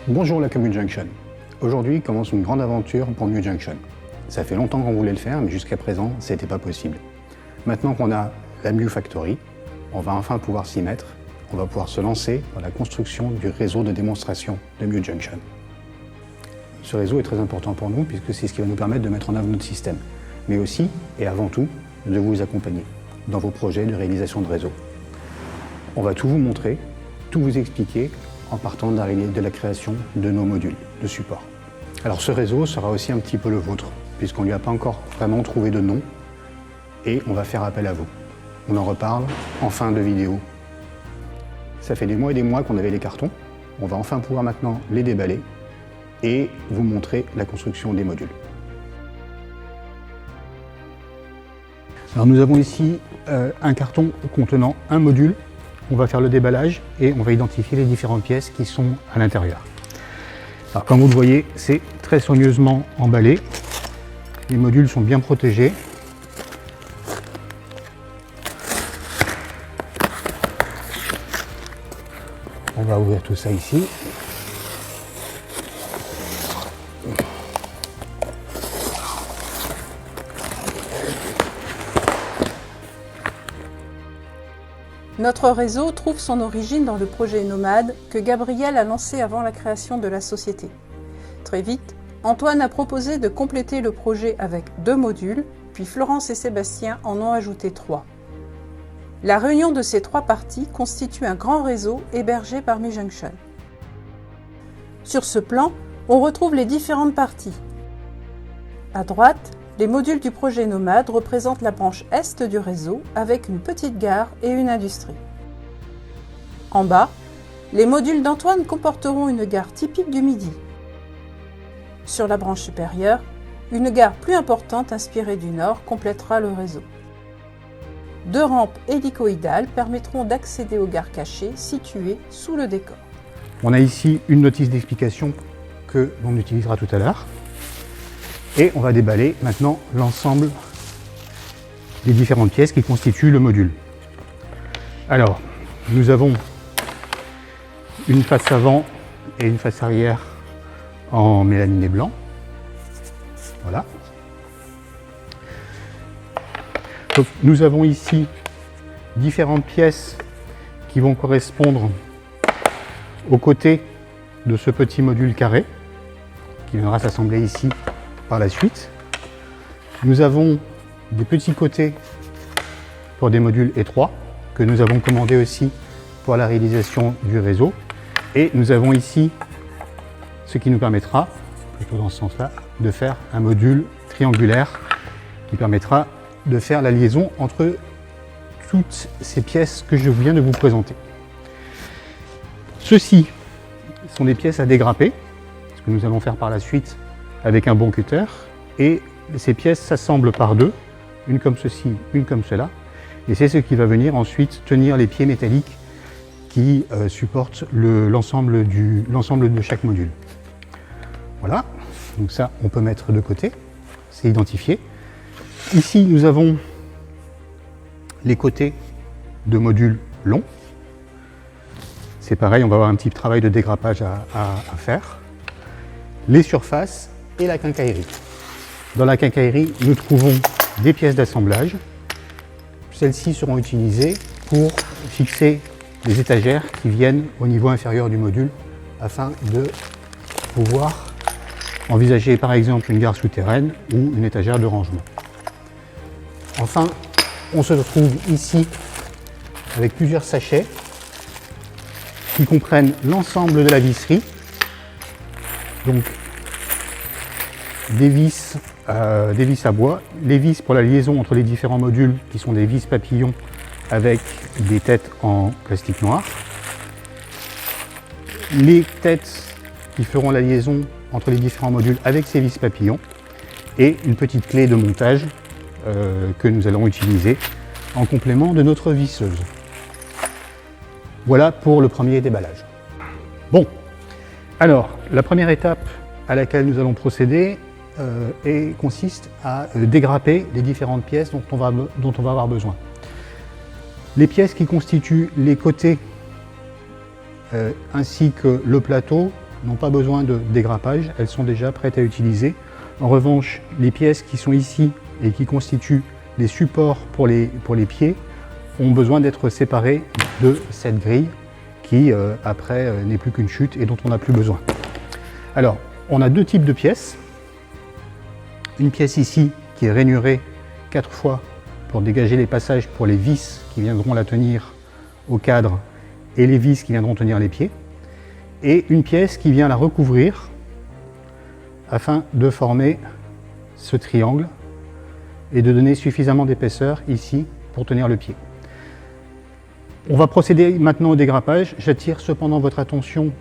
Bonjour la Commute Junction. Aujourd'hui commence une grande aventure pour Mu Junction. Ça fait longtemps qu'on voulait le faire, mais jusqu'à présent, c'était pas possible. Maintenant qu'on a la Mu Factory, on va enfin pouvoir s'y mettre. On va pouvoir se lancer dans la construction du réseau de démonstration de Mu Junction. Ce réseau est très important pour nous puisque c'est ce qui va nous permettre de mettre en œuvre notre système, mais aussi, et avant tout, de vous accompagner dans vos projets de réalisation de réseau. On va tout vous montrer, tout vous expliquer en partant de la création de nos modules de support. Alors ce réseau sera aussi un petit peu le vôtre, puisqu'on ne lui a pas encore vraiment trouvé de nom, et on va faire appel à vous. On en reparle en fin de vidéo. Ça fait des mois et des mois qu'on avait les cartons, on va enfin pouvoir maintenant les déballer et vous montrer la construction des modules. Alors nous avons ici un carton contenant un module. On va faire le déballage et on va identifier les différentes pièces qui sont à l'intérieur. Alors comme vous le voyez, c'est très soigneusement emballé. Les modules sont bien protégés. On va ouvrir tout ça ici. Notre réseau trouve son origine dans le projet Nomade que Gabriel a lancé avant la création de la société. Très vite, Antoine a proposé de compléter le projet avec 2 modules, puis Florence et Sébastien en ont ajouté 3. La réunion de ces 3 parties constitue un grand réseau hébergé par Mu Junction. Sur ce plan, on retrouve les différentes parties. À droite, les modules du projet Nomade représentent la branche est du réseau avec une petite gare et une industrie. En bas, les modules d'Antoine comporteront une gare typique du Midi. Sur la branche supérieure, une gare plus importante inspirée du Nord complétera le réseau. 2 rampes hélicoïdales permettront d'accéder aux gares cachées situées sous le décor. On a ici une notice d'explication que l'on utilisera tout à l'heure. Et on va déballer maintenant l'ensemble des différentes pièces qui constituent le module. Alors, nous avons une face avant et une face arrière en mélaniné blanc. Voilà. Donc, nous avons ici différentes pièces qui vont correspondre aux côtés de ce petit module carré qui viendra s'assembler ici par la suite. Nous avons des petits côtés pour des modules étroits que nous avons commandés aussi pour la réalisation du réseau. Et nous avons ici ce qui nous permettra, plutôt dans ce sens-là, de faire un module triangulaire qui permettra de faire la liaison entre toutes ces pièces que je viens de vous présenter. Ceux-ci sont des pièces à dégrapper, ce que nous allons faire par la suite avec un bon cutter, et ces pièces s'assemblent par 2, une comme ceci, une comme cela, et c'est ce qui va venir ensuite tenir les pieds métalliques qui supportent l'ensemble de chaque module. Voilà, donc ça on peut mettre de côté, c'est identifié. Ici nous avons les côtés de modules longs. C'est pareil, on va avoir un petit travail de dégrappage à faire. Les surfaces et la quincaillerie. Dans la quincaillerie, nous trouvons des pièces d'assemblage. Celles-ci seront utilisées pour fixer les étagères qui viennent au niveau inférieur du module afin de pouvoir envisager par exemple une gare souterraine ou une étagère de rangement. Enfin, on se retrouve ici avec plusieurs sachets qui comprennent l'ensemble de la visserie. Donc, des vis à bois, les vis pour la liaison entre les différents modules qui sont des vis papillons avec des têtes en plastique noir, les têtes qui feront la liaison entre les différents modules avec ces vis papillons et une petite clé de montage que nous allons utiliser en complément de notre visseuse. Voilà pour le premier déballage. Bon, alors la première étape à laquelle nous allons procéder consiste à dégrapper les différentes pièces dont on va avoir besoin. Les pièces qui constituent les côtés ainsi que le plateau n'ont pas besoin de dégrappage, elles sont déjà prêtes à utiliser. En revanche, les pièces qui sont ici et qui constituent les supports pour les pieds ont besoin d'être séparées de cette grille qui, après, n'est plus qu'une chute et dont on n'a plus besoin. Alors, on a deux types de pièces. Une pièce ici qui est rainurée 4 fois pour dégager les passages pour les vis qui viendront la tenir au cadre et les vis qui viendront tenir les pieds. Et une pièce qui vient la recouvrir afin de former ce triangle et de donner suffisamment d'épaisseur ici pour tenir le pied. On va procéder maintenant au dégrappage. J'attire cependant votre attention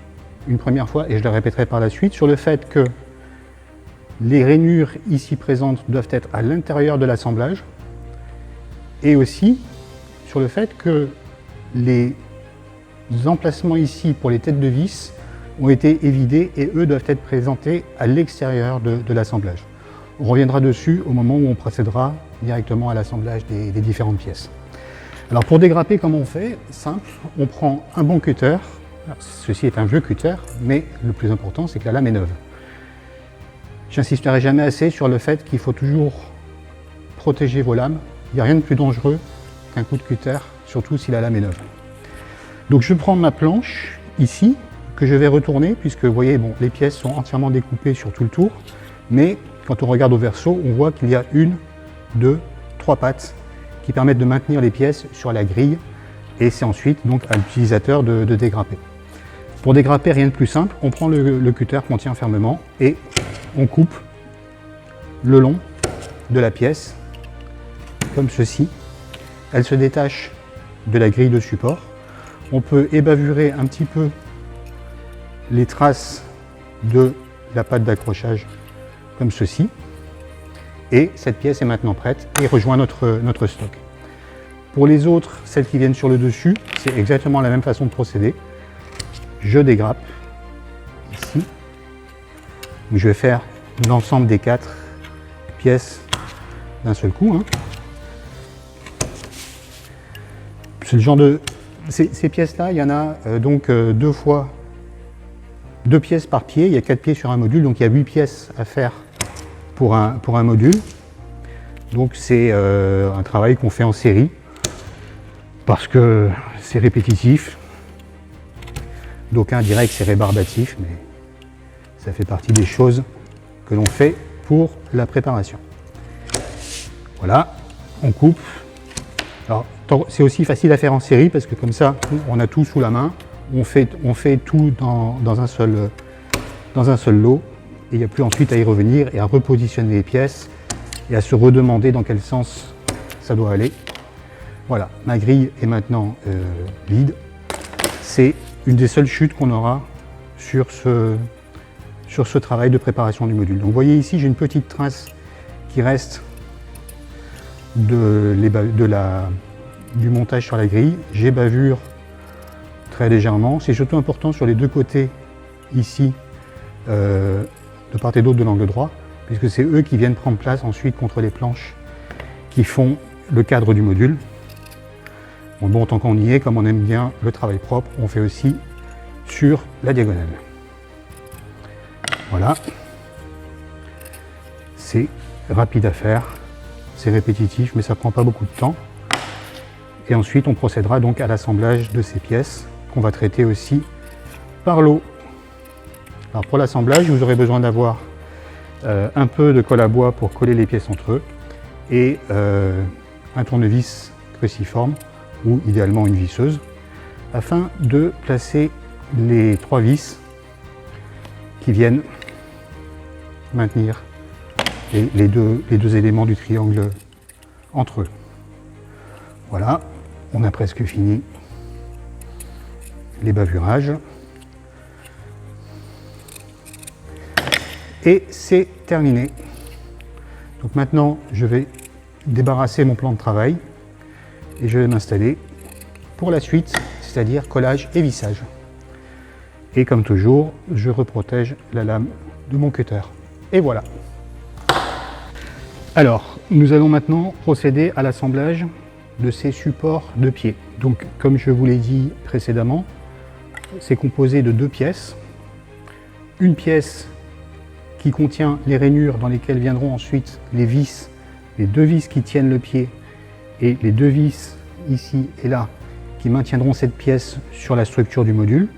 une première fois, et je le répéterai par la suite, sur le fait que les rainures ici présentes doivent être à l'intérieur de l'assemblage, et aussi sur le fait que les emplacements ici pour les têtes de vis ont été évidés et eux doivent être présentés à l'extérieur de l'assemblage. On reviendra dessus au moment où on procédera directement à l'assemblage des différentes pièces. Alors pour dégrapper, comment on fait? Simple, on prend un bon cutter. Alors, ceci est un vieux cutter, mais le plus important c'est que la lame est neuve. J'insisterai jamais assez sur le fait qu'il faut toujours protéger vos lames. Il n'y a rien de plus dangereux qu'un coup de cutter, surtout si la lame est neuve. Donc je prends ma planche ici, que je vais retourner, puisque vous voyez, bon, les pièces sont entièrement découpées sur tout le tour, mais quand on regarde au verso, on voit qu'il y a 1, 2, 3 pattes qui permettent de maintenir les pièces sur la grille, et c'est ensuite donc à l'utilisateur de dégrapper. Pour dégrapper, rien de plus simple, on prend le cutter qu'on tient fermement et on coupe le long de la pièce, comme ceci. Elle se détache de la grille de support. On peut ébavurer un petit peu les traces de la patte d'accrochage, comme ceci. Et cette pièce est maintenant prête et rejoint notre stock. Pour les autres, celles qui viennent sur le dessus, c'est exactement la même façon de procéder. Je dégrappe ici. Je vais faire l'ensemble des 4 pièces d'un seul coup. C'est le genre de... Ces pièces-là, il y en a donc 2 pièces par pied. Il y a 4 pieds sur un module, donc il y a 8 pièces à faire pour un module. Donc c'est un travail qu'on fait en série parce que c'est répétitif. D'aucuns diraient que c'est rébarbatif, mais ça fait partie des choses que l'on fait pour la préparation. Voilà, on coupe. Alors, c'est aussi facile à faire en série parce que comme ça, on a tout sous la main. On fait tout dans un seul lot et il n'y a plus ensuite à y revenir et à repositionner les pièces et à se redemander dans quel sens ça doit aller. Voilà, ma grille est maintenant vide. C'est une des seules chutes qu'on aura sur ce travail de préparation du module. Donc vous voyez ici, j'ai une petite trace qui reste du montage sur la grille. J'ébavure très légèrement. C'est surtout important sur les 2 côtés ici, de part et d'autre de l'angle droit, puisque c'est eux qui viennent prendre place ensuite contre les planches qui font le cadre du module. Bon, tant qu'on y est, comme on aime bien le travail propre, on fait aussi sur la diagonale. Voilà. C'est rapide à faire, c'est répétitif, mais ça ne prend pas beaucoup de temps. Et ensuite, on procédera donc à l'assemblage de ces pièces qu'on va traiter aussi par l'eau. Alors pour l'assemblage, vous aurez besoin d'avoir un peu de colle à bois pour coller les pièces entre eux et un tournevis cruciforme ou idéalement une visseuse afin de placer les 3 vis qui viennent maintenir les deux éléments du triangle entre eux. Voilà, on a presque fini les bavurages. Et c'est terminé. Donc maintenant, je vais débarrasser mon plan de travail et je vais m'installer pour la suite, c'est-à-dire collage et vissage. Et comme toujours, je reprotège la lame de mon cutter. Et voilà. Alors, nous allons maintenant procéder à l'assemblage de ces supports de pied. Donc, comme je vous l'ai dit précédemment, c'est composé de 2 pièces. une pièce qui contient les rainures dans lesquelles viendront ensuite les vis, les deux vis qui tiennent le pied et les deux vis ici et là qui maintiendront cette pièce sur la structure du module,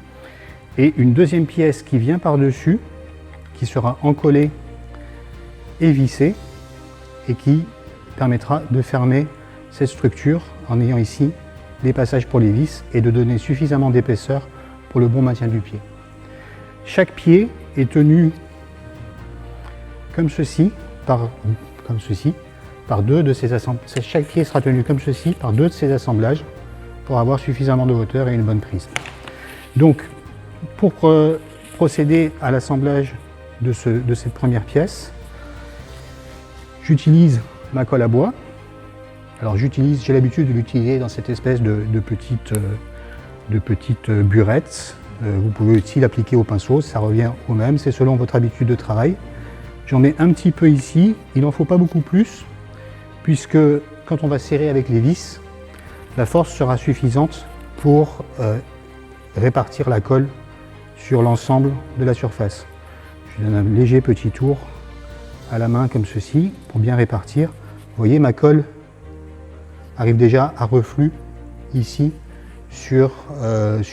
et une deuxième pièce qui vient par-dessus, qui sera encollée et vissée et qui permettra de fermer cette structure en ayant ici les passages pour les vis et de donner suffisamment d'épaisseur pour le bon maintien du pied. Chaque pied est tenu comme ceci par deux de ces assemblages. Chaque pied sera tenu comme ceci par deux de ces assemblages pour avoir suffisamment de hauteur et une bonne prise. Donc, pour procéder à l'assemblage de cette première pièce, j'utilise ma colle à bois. Alors j'ai l'habitude de l'utiliser dans cette espèce de petite burette. Vous pouvez aussi l'appliquer au pinceau, ça revient au même, c'est selon votre habitude de travail. J'en mets un petit peu ici, il n'en faut pas beaucoup plus, puisque quand on va serrer avec les vis, la force sera suffisante pour répartir la colle sur l'ensemble de la surface. Je donne un léger petit tour à la main comme ceci pour bien répartir. Vous voyez, ma colle arrive déjà à reflux ici sur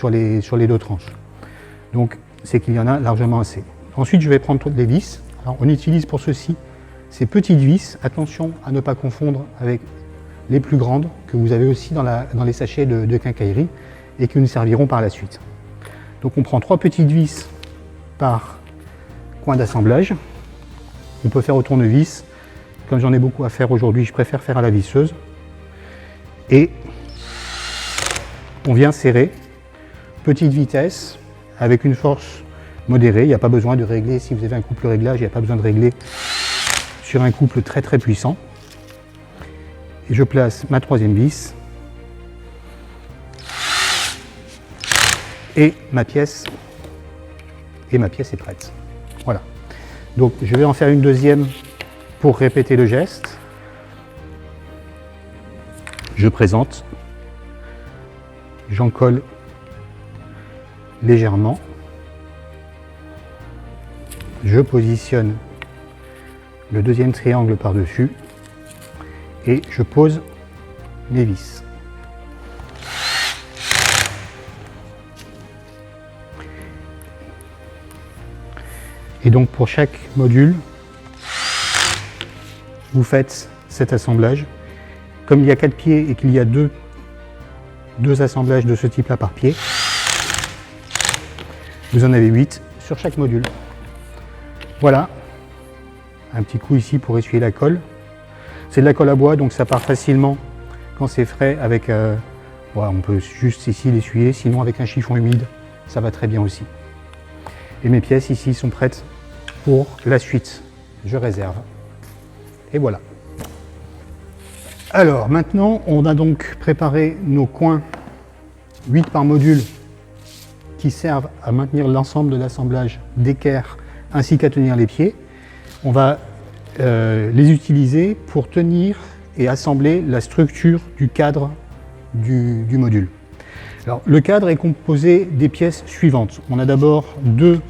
les deux tranches. Donc c'est qu'il y en a largement assez. Ensuite je vais prendre les vis. Alors, on utilise pour ceci ces petites vis. Attention à ne pas confondre avec les plus grandes que vous avez aussi dans les sachets de quincaillerie et qui nous serviront par la suite. Donc on prend 3 petites vis par coin d'assemblage. On peut faire au tournevis. Comme j'en ai beaucoup à faire aujourd'hui, je préfère faire à la visseuse. Et on vient serrer, petite vitesse, avec une force modérée. Il n'y a pas besoin de régler, si vous avez un couple réglage, il n'y a pas besoin de régler sur un couple très très puissant. Et je place ma 3e vis. Et ma pièce est prête. Voilà. Donc je vais en faire une deuxième pour répéter le geste. Je présente, j'encolle légèrement, je positionne le deuxième triangle par-dessus et je pose mes vis. Et donc pour chaque module, vous faites cet assemblage. Comme il y a 4 pieds et qu'il y a deux assemblages de ce type-là par pied, vous en avez 8 sur chaque module. Voilà, un petit coup ici pour essuyer la colle. C'est de la colle à bois, donc ça part facilement quand c'est frais avec... on peut juste ici l'essuyer, sinon avec un chiffon humide, ça va très bien aussi. Et mes pièces ici sont prêtes pour la suite. Je réserve. Et voilà. Alors maintenant, on a donc préparé nos coins 8 par module qui servent à maintenir l'ensemble de l'assemblage d'équerre ainsi qu'à tenir les pieds. On va les utiliser pour tenir et assembler la structure du cadre du module. Alors, le cadre est composé des pièces suivantes. On a d'abord 2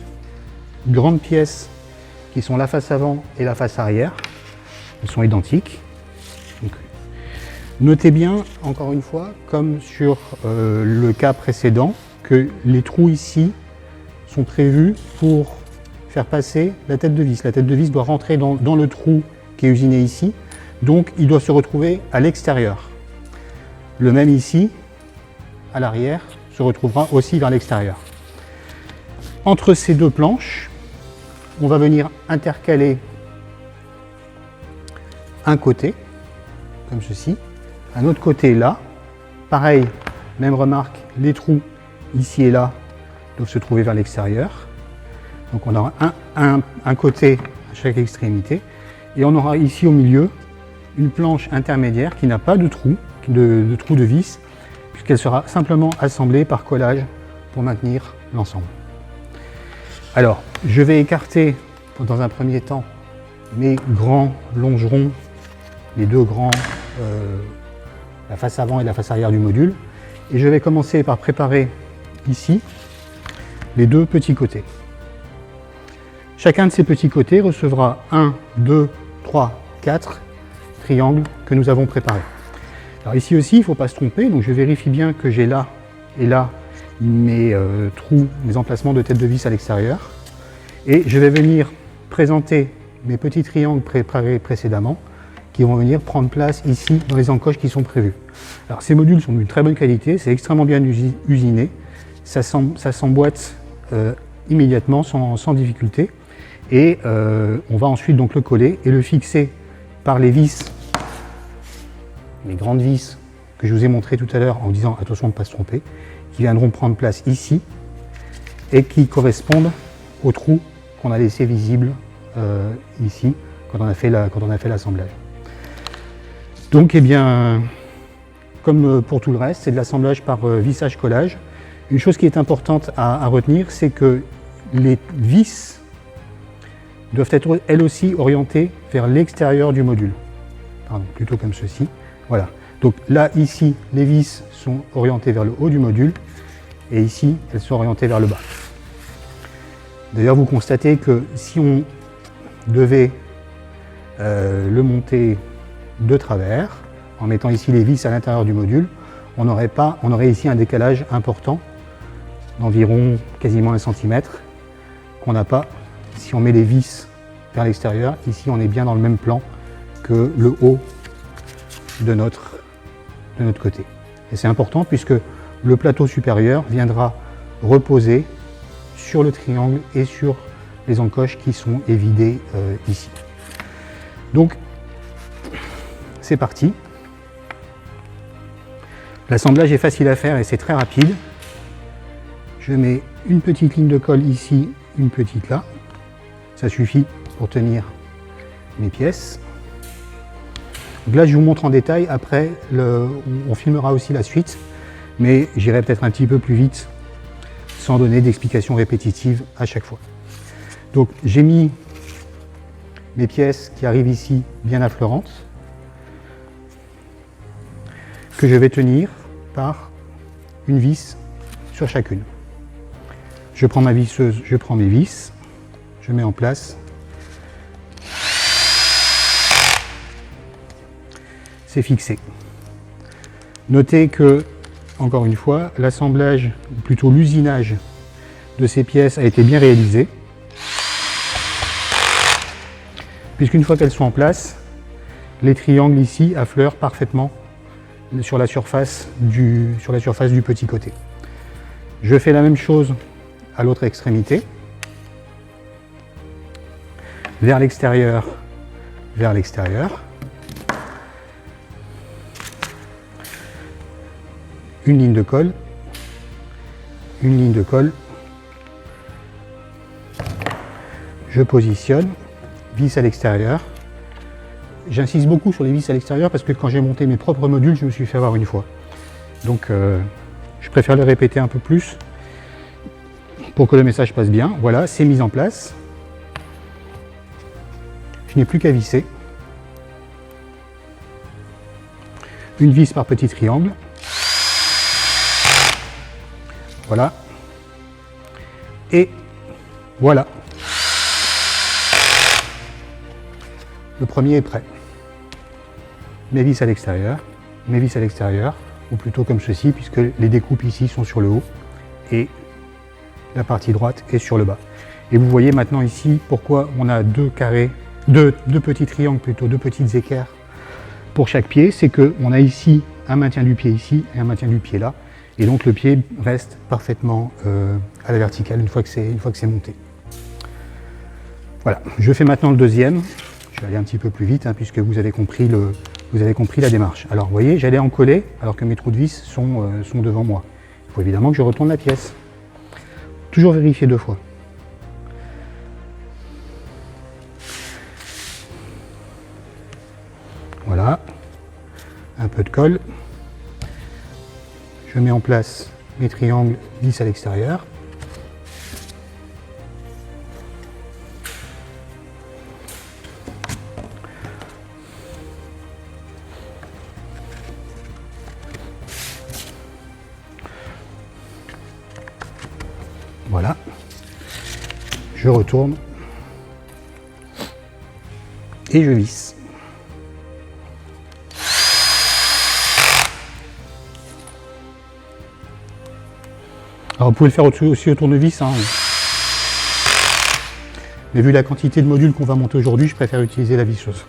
grandes pièces qui sont la face avant et la face arrière. Elles sont identiques. Donc, notez bien, encore une fois, comme sur le cas précédent, que les trous ici sont prévus pour faire passer la tête de vis. La tête de vis doit rentrer dans le trou qui est usiné ici, donc il doit se retrouver à l'extérieur. Le même ici, à l'arrière, se retrouvera aussi vers l'extérieur. Entre ces 2 planches, on va venir intercaler un côté, comme ceci, un autre côté là. Pareil, même remarque, les trous ici et là doivent se trouver vers l'extérieur. Donc on aura un côté à chaque extrémité. Et on aura ici au milieu une planche intermédiaire qui n'a pas de trou de vis, puisqu'elle sera simplement assemblée par collage pour maintenir l'ensemble. Alors, je vais écarter dans un premier temps mes grands longerons, les 2 grands, la face avant et la face arrière du module, et je vais commencer par préparer ici les 2 petits côtés. Chacun de ces petits côtés recevra 1, 2, 3, 4 triangles que nous avons préparés. Alors ici aussi, il ne faut pas se tromper, donc je vérifie bien que j'ai là et là mes trous, mes emplacements de tête de vis à l'extérieur. Et je vais venir présenter mes petits triangles préparés précédemment qui vont venir prendre place ici dans les encoches qui sont prévues. Alors ces modules sont d'une très bonne qualité, c'est extrêmement bien usiné, ça s'emboîte immédiatement sans difficulté et on va ensuite donc le coller et le fixer par les vis, les grandes vis que je vous ai montrées tout à l'heure en disant attention de ne pas se tromper, qui viendront prendre place ici et qui correspondent aux trous qu'on a laissés visibles ici quand on a fait l'assemblage. Donc eh bien, comme pour tout le reste, c'est de l'assemblage par vissage-collage. Une chose qui est importante à retenir, c'est que les vis doivent être elles aussi orientées vers l'extérieur du module. Pardon, plutôt comme ceci. Voilà. Donc là, ici, les vis sont orientées vers le haut du module et ici, elles sont orientées vers le bas. D'ailleurs, vous constatez que si on devait le monter de travers, en mettant ici les vis à l'intérieur du module, on aurait ici un décalage important d'environ quasiment 1 cm qu'on n'a pas si on met les vis vers l'extérieur. Ici, on est bien dans le même plan que le haut de notre côté. Et c'est important puisque le plateau supérieur viendra reposer sur le triangle et sur les encoches qui sont évidées ici. Donc, c'est parti. L'assemblage est facile à faire et c'est très rapide. Je mets une petite ligne de colle ici, une petite là. Ça suffit pour tenir mes pièces. Donc là, je vous montre en détail. Après, on filmera aussi la suite, mais j'irai peut-être un petit peu plus vite sans donner d'explications répétitives à chaque fois. Donc, j'ai mis mes pièces qui arrivent ici bien affleurantes, que je vais tenir par une vis sur chacune. Je prends ma visseuse, je prends mes vis, je mets en place. C'est fixé. Notez que, encore une fois, l'assemblage, ou plutôt l'usinage de ces pièces a été bien réalisé, puisqu'une fois qu'elles sont en place, les triangles ici affleurent parfaitement sur la surface du petit côté. Je fais la même chose à l'autre extrémité, vers l'extérieur, vers l'extérieur. Une ligne de colle, une ligne de colle. Je positionne, vis à l'extérieur. J'insiste beaucoup sur les vis à l'extérieur parce que quand j'ai monté mes propres modules, je me suis fait avoir une fois. Donc je préfère le répéter un peu plus pour que le message passe bien. Voilà, c'est mis en place. Je n'ai plus qu'à visser. Une vis par petit triangle. Voilà. Et voilà. Le premier est prêt. Mes vis à l'extérieur, ou plutôt comme ceci, puisque les découpes ici sont sur le haut et la partie droite est sur le bas. Et vous voyez maintenant ici pourquoi on a deux petits triangles, plutôt deux petites équerres pour chaque pied. C'est qu'on a ici un maintien du pied ici et un maintien du pied là. Et donc le pied reste parfaitement à la verticale une fois que c'est monté. Voilà, je fais maintenant le deuxième. Je vais aller un petit peu plus vite hein, puisque vous avez compris la démarche. Alors vous voyez, j'allais en coller alors que mes trous de vis sont devant moi. Il faut évidemment que je retourne la pièce. Toujours vérifier 2 fois. Voilà, un peu de colle. Je mets en place mes triangles vis à l'extérieur. Voilà. Je retourne et je visse. Alors vous pouvez le faire aussi au tournevis, hein. Mais vu la quantité de modules qu'on va monter aujourd'hui, je préfère utiliser la visseuse.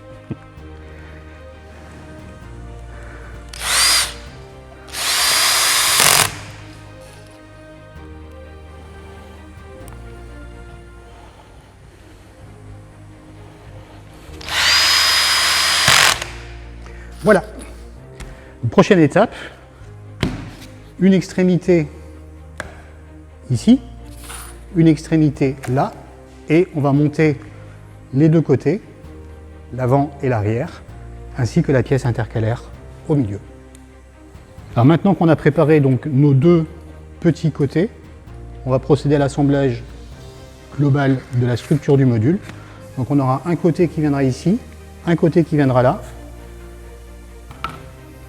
Voilà. Prochaine étape, une extrémité ici, une extrémité là, et on va monter les deux côtés, l'avant et l'arrière, ainsi que la pièce intercalaire au milieu. Alors maintenant qu'on a préparé donc nos deux petits côtés, on va procéder à l'assemblage global de la structure du module. Donc on aura un côté qui viendra ici, un côté qui viendra là,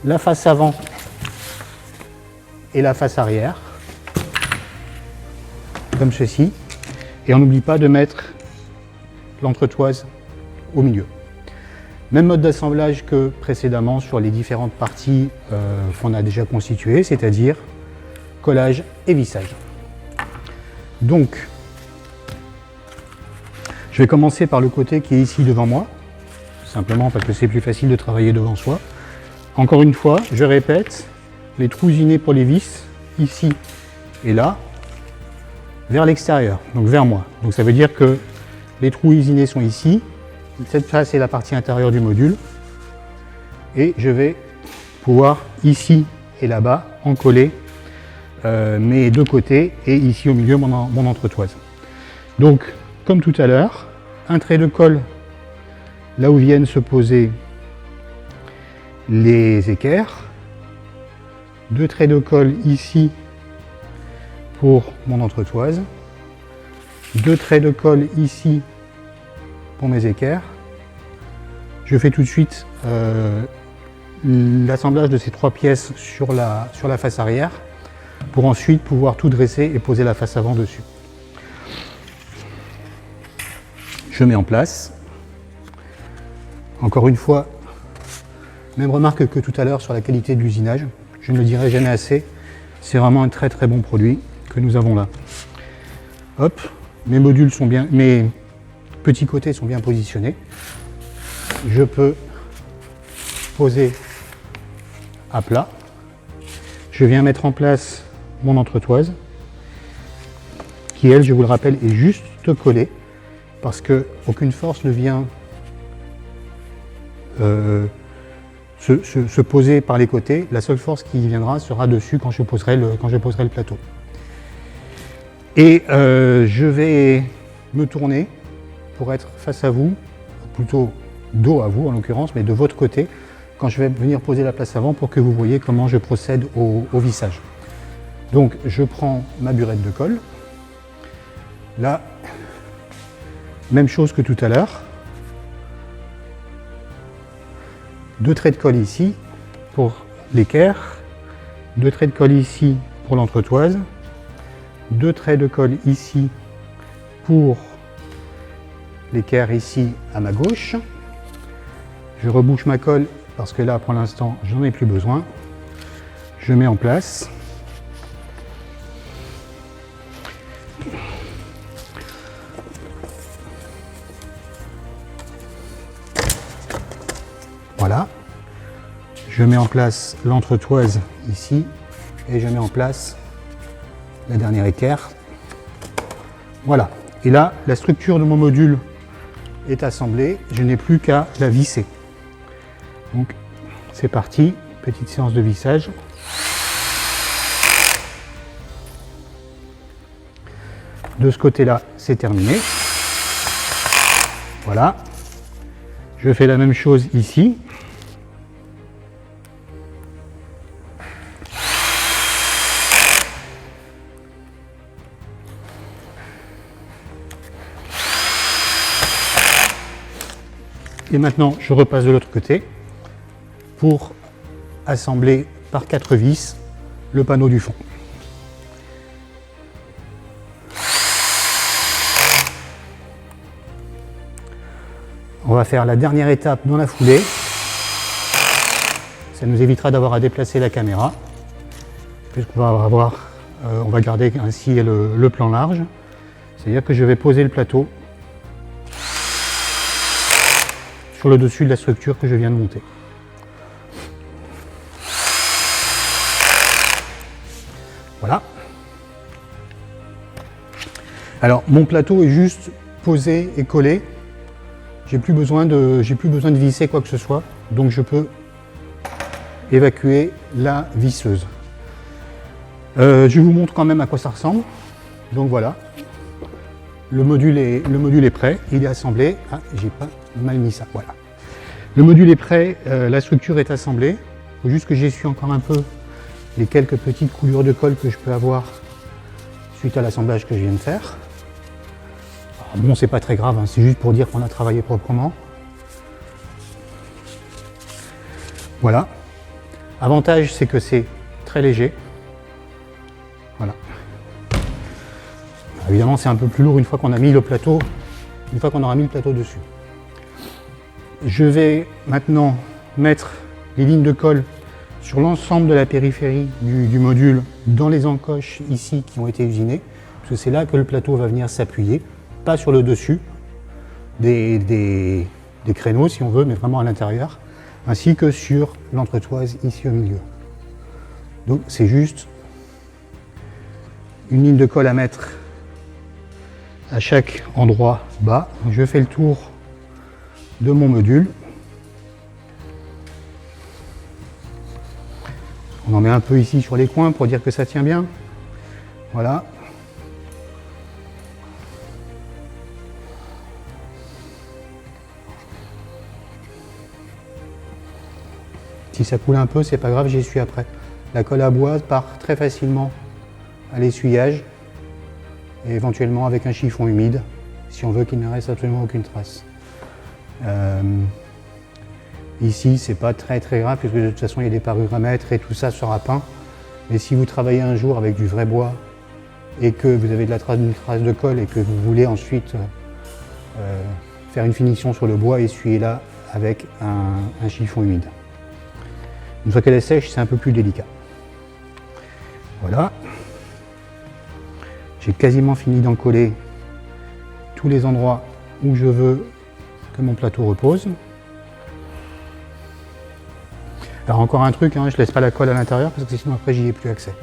la face avant et la face arrière, comme ceci. Et on n'oublie pas de mettre l'entretoise au milieu. Même mode d'assemblage que précédemment sur les différentes parties qu'on a déjà constituées, c'est-à-dire collage et vissage. Donc, je vais commencer par le côté qui est ici devant moi, simplement parce que c'est plus facile de travailler devant soi. Encore une fois, je répète, les trous usinés pour les vis, ici et là, vers l'extérieur, donc vers moi. Donc ça veut dire que les trous usinés sont ici, cette face est la partie intérieure du module, et je vais pouvoir ici et là-bas en coller mes deux côtés, et ici au milieu mon entretoise. Donc, comme tout à l'heure, un trait de colle là où viennent se poser les équerres, deux traits de colle ici pour mon entretoise, deux traits de colle ici pour mes équerres. Je fais tout de suite l'assemblage de ces trois pièces sur la face arrière pour ensuite pouvoir tout dresser et poser la face avant dessus. Je mets en place. Encore une fois, même remarque que tout à l'heure sur la qualité de l'usinage, je ne le dirai jamais assez, c'est vraiment un très très bon produit que nous avons là. Hop, mes modules sont bien, mes petits côtés sont bien positionnés. Je peux poser à plat. Je viens mettre en place mon entretoise, qui elle, je vous le rappelle, est juste collée, parce que aucune force ne vient se poser par les côtés. La seule force qui viendra sera dessus quand je poserai le plateau. Et je vais me tourner pour être face à vous, plutôt dos à vous en l'occurrence, mais de votre côté, quand je vais venir poser la place avant pour que vous voyez comment je procède au vissage. Donc je prends ma burette de colle. Là, même chose que tout à l'heure. Deux traits de colle ici pour l'équerre, deux traits de colle ici pour l'entretoise, deux traits de colle ici pour l'équerre ici à ma gauche. Je rebouche ma colle parce que là pour l'instant j'en ai plus besoin. Je mets en place. Voilà. Je mets en place l'entretoise ici et je mets en place la dernière équerre. Voilà. Et là, la structure de mon module est assemblée. Je n'ai plus qu'à la visser. Donc, c'est parti. Petite séance de vissage. De ce côté-là, c'est terminé. Voilà. Je fais la même chose ici. Et maintenant, je repasse de l'autre côté pour assembler par 4 vis le panneau du fond. On va faire la dernière étape dans la foulée. Ça nous évitera d'avoir à déplacer la caméra, puisqu'on va avoir, on va garder ainsi le plan large. C'est-à-dire que je vais poser le plateau sur le dessus de la structure que je viens de monter. Voilà. Alors mon plateau est juste posé et collé. J'ai plus besoin de visser quoi que ce soit, donc je peux évacuer la visseuse. Je vous montre quand même à quoi ça ressemble. Donc voilà, le module est prêt, il est assemblé. Ah, j'ai pas mal mis ça, voilà. Le module est prêt, la structure est assemblée. Il faut juste que j'essuie encore un peu les quelques petites coulures de colle que je peux avoir suite à l'assemblage que je viens de faire. Alors bon, c'est pas très grave, hein, c'est juste pour dire qu'on a travaillé proprement. Voilà. Avantage, c'est que c'est très léger. Voilà. Alors, évidemment, c'est un peu plus lourd une fois qu'on a mis le plateau, une fois qu'on aura mis le plateau dessus. Je vais maintenant mettre les lignes de colle sur l'ensemble de la périphérie du module dans les encoches ici qui ont été usinées, parce que c'est là que le plateau va venir s'appuyer, pas sur le dessus des créneaux si on veut, mais vraiment à l'intérieur, ainsi que sur l'entretoise ici au milieu. Donc c'est juste une ligne de colle à mettre à chaque endroit bas. Je fais le tour de mon module. On en met un peu ici sur les coins pour dire que ça tient bien. Voilà. Si ça coule un peu, c'est pas grave, j'essuie après. La colle à bois part très facilement à l'essuyage et éventuellement avec un chiffon humide si on veut qu'il ne reste absolument aucune trace. Ici, c'est pas très grave puisque de toute façon il y a des parures à mettre et tout ça sera peint. Mais si vous travaillez un jour avec du vrai bois et que vous avez une trace de colle et que vous voulez ensuite faire une finition sur le bois, essuyez-la avec un chiffon humide. Une fois qu'elle est sèche, c'est un peu plus délicat. Voilà. J'ai quasiment fini d'encoller tous les endroits où je veux que mon plateau repose. Alors encore un truc, hein, je ne laisse pas la colle à l'intérieur parce que sinon après j'y ai plus accès.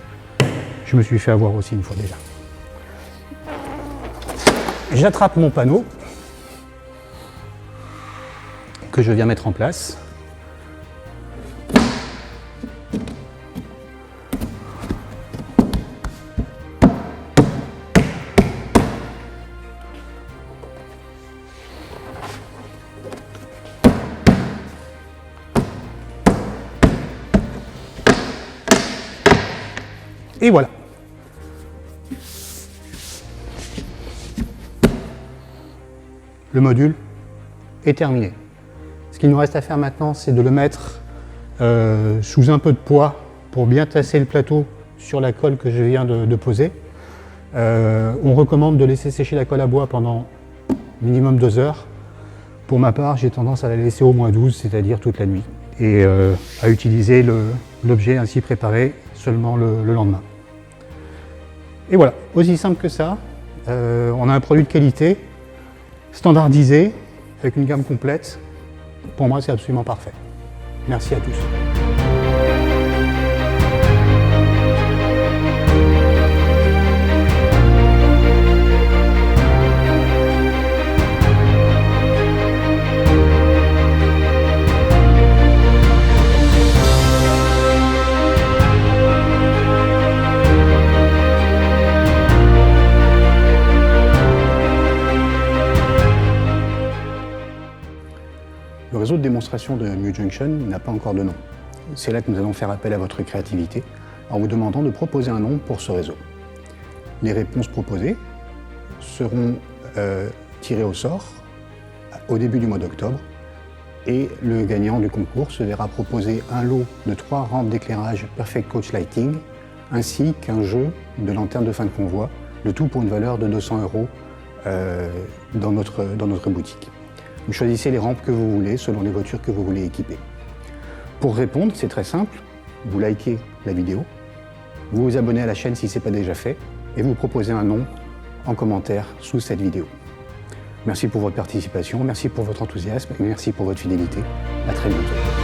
Je me suis fait avoir aussi une fois déjà. J'attrape mon panneau que je viens mettre en place. Et voilà. Le module est terminé. Ce qu'il nous reste à faire maintenant, c'est de le mettre sous un peu de poids pour bien tasser le plateau sur la colle que je viens de poser. On recommande de laisser sécher la colle à bois pendant minimum 2 heures. Pour ma part, j'ai tendance à la laisser au moins 12, c'est-à-dire toute la nuit, et à utiliser l'objet ainsi préparé seulement le lendemain. Et voilà, aussi simple que ça, on a un produit de qualité, standardisé, avec une gamme complète. Pour moi, c'est absolument parfait. Merci à tous. Le réseau de démonstration de Mu Junction n'a pas encore de nom. C'est là que nous allons faire appel à votre créativité en vous demandant de proposer un nom pour ce réseau. Les réponses proposées seront tirées au sort au début du mois d'octobre et le gagnant du concours se verra proposer un lot de 3 rampes d'éclairage Perfect Coach Lighting ainsi qu'un jeu de lanterne de fin de convoi, le tout pour une valeur de 200 € dans notre boutique. Vous choisissez les rampes que vous voulez selon les voitures que vous voulez équiper. Pour répondre, c'est très simple. Vous likez la vidéo, vous vous abonnez à la chaîne si ce n'est pas déjà fait, et vous proposez un nom en commentaire sous cette vidéo. Merci pour votre participation, merci pour votre enthousiasme et merci pour votre fidélité. À très bientôt.